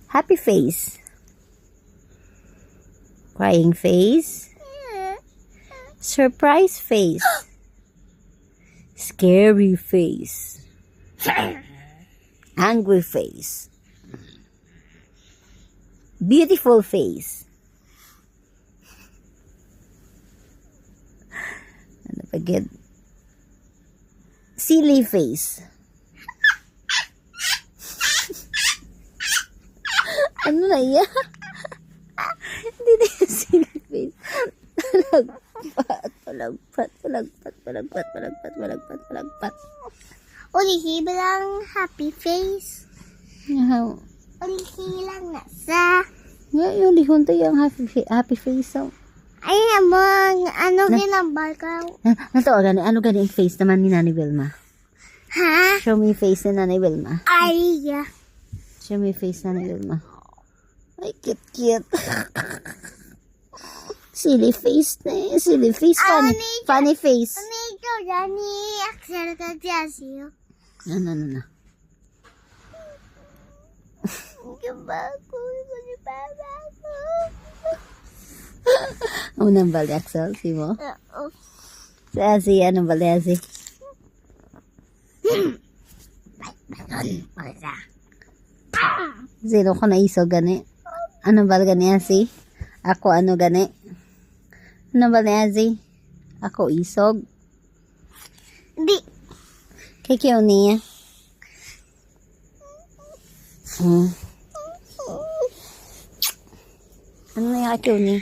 Happy face. Crying face. Surprise face. Scary face. Angry face. Beautiful face. Ano pa again? Silly face. Ano na yan? Hindi na yung silly face. Palagpat. Ulihi bilang happy face. Ulihi lang nasa. Yung lihon to yung happy face. Oh. Ay, amang, ano ginambal ka? Nato, ano gani yung face naman ni Nanay Wilma? Ha? Show me face ni Nanay Wilma. Ay, Show me face ni Nanay Wilma. Ay, cute. Silly face na eh. Silly face. Funny face. ito Dani, Axel ka siya. Ano. Gabago, ni Papa ko. Unang bali, Axel. Si mo? Oo. Si Azzy, anong bali, Azzy? Zero ko na iso gani. Anong bali gani, Azzy? Ako ano gani? Anong bali, Azzy? Ako isog. Di. Kaya niya. Ano na yung kay ni?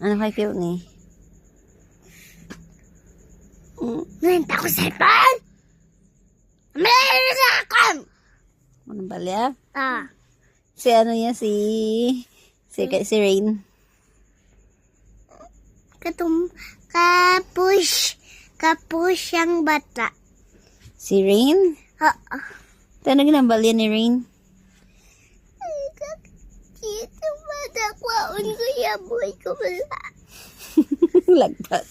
Ano kay ni? Nanta ko sa pan. Meron sa akin. Anong bali, ah? Si ano yan, si Rain. Kapush ang bata. Si Rain? Oo. Tanong ginambal yan ni Rain. Ay, kakita ba? Nakwaon ko yung boy ko pala. Lagpat.